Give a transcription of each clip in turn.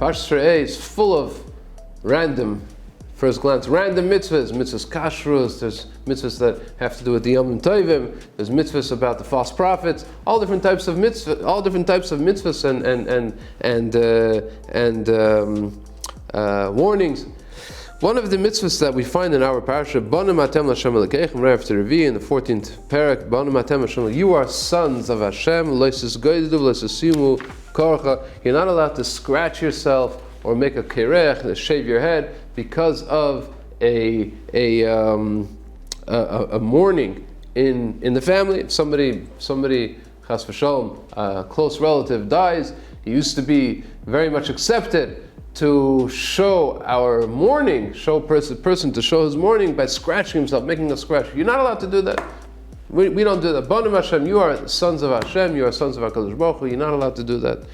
Parshas Re'eh is full of random, first glance, random mitzvahs kashrus, there's mitzvahs that have to do with the Yom Tovim, there's mitzvahs about the false prophets, all different types of mitzvahs, and warnings. One of the mitzvahs that we find in our parasha, Banim Atem L'Hashem Elokeichem, right after Revi, in the 14th parak, Banim Atem L'Hashem, you are sons of Hashem, Loisus Goydu, Loisus Simu, Korcha. You're not allowed to scratch yourself or make a kerech, shave your head, because of a mourning in the family. If somebody chas v'shalom, a close relative dies, it used to be very much accepted to show our mourning, person to show his mourning by scratching himself, making a scratch. You're not allowed to do that. We don't do that. Banim Hashem, you are sons of Hashem, you are sons of HaKadosh Baruch Hu, you're not allowed to do that.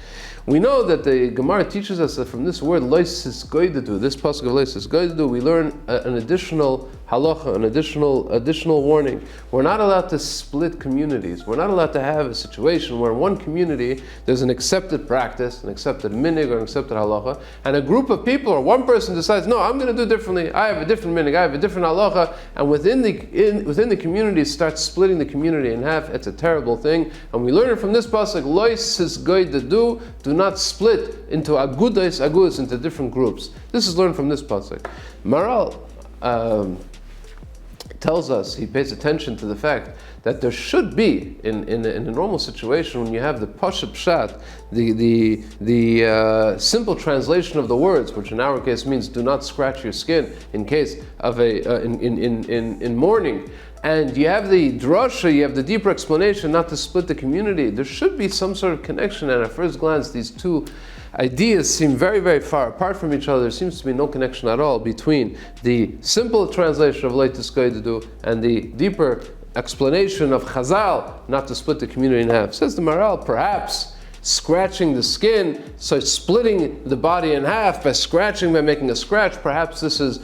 We know that the Gemara teaches us that from this word, Loisis Goydadu, this pasuk of Loisis Goydadu, we learn an additional halacha, an additional warning. We're not allowed to split communities. We're not allowed to have a situation where in one community there's an accepted practice, an accepted minig or an accepted halacha, and a group of people or one person decides, no, I'm going to do differently. I have a different minig, I have a different halacha, and within the community starts splitting the community in half. It's a terrible thing, and we learn it from this pasuk, Loisis Goydadu, do not split into agudas, into different groups. This is learned from this pasuk. Maral tells us, he pays attention to the fact that there should be, in a normal situation, when you have the Pashup Pshat, the simple translation of the words, which in our case means do not scratch your skin in case of in mourning, and you have the drasha, you have the deeper explanation not to split the community. There should be some sort of connection, and at first glance these two ideas seem very, very far apart from each other. There seems to be no connection at all between the simple translation of Leitis Goydadu and the deeper explanation of Chazal, not to split the community in half. Says the Maral, perhaps scratching the skin, so splitting the body in half by scratching, by making a scratch, perhaps this is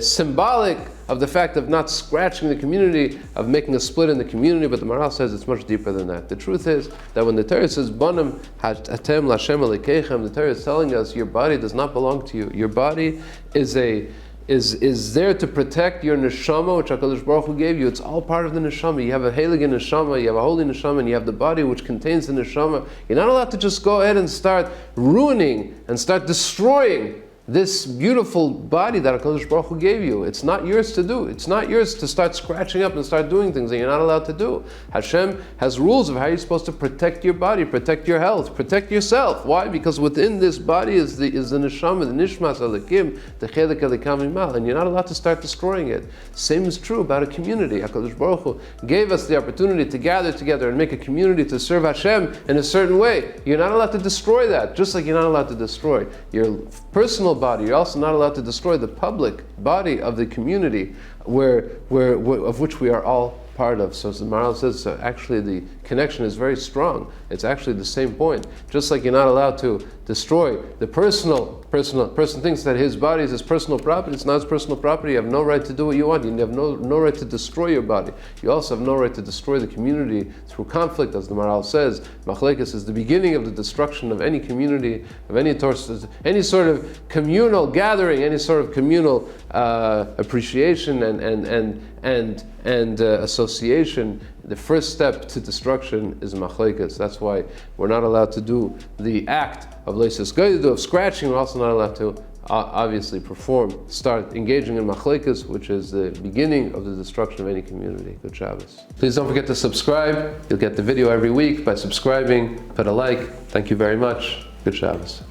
symbolic of the fact of not scratching the community, of making a split in the community, but the Maral says it's much deeper than that. The truth is that when the Torah says, Banim Atem L'Hashem Elokeichem, the Torah is telling us your body does not belong to you. Your body is there to protect your neshama, which HaKadosh Baruch Hu gave you. It's all part of the neshama. You have a heilige neshama, you have a holy neshama, and you have the body which contains the neshama. You're not allowed to just go ahead and start ruining and start destroying this beautiful body that HaKadosh Baruch Hu gave you. It's not yours to do. It's not yours to start scratching up and start doing things that you're not allowed to do. Hashem has rules of how you're supposed to protect your body, protect your health, protect yourself. Why? Because within this body is the neshama, the nishmas alekim, the chedek elikam imal, and you're not allowed to start destroying it. Same is true about a community. HaKadosh Baruch Hu gave us the opportunity to gather together and make a community to serve Hashem in a certain way. You're not allowed to destroy that, just like you're not allowed to destroy your personal body. You're also not allowed to destroy the public body of the community of which we are all part of. So as the Maral says, actually the connection is very strong. It's actually the same point. Just like you're not allowed to destroy the person thinks that his body is his personal property. It's not his personal property. You have no right to do what you want. You have no right to destroy your body. You also have no right to destroy the community through conflict, as the Maral says. Machlekes is the beginning of the destruction of any community, of any sort of communal gathering, any sort of communal appreciation and association. The first step to destruction is machlekes. That's why we're not allowed to do the act of leisus goydadu, of scratching. We're also not allowed to obviously start engaging in machlekes, which is the beginning of the destruction of any community. Good Shabbos. Please don't forget to subscribe. You'll get the video every week by subscribing. Put a like. Thank you very much. Good Shabbos.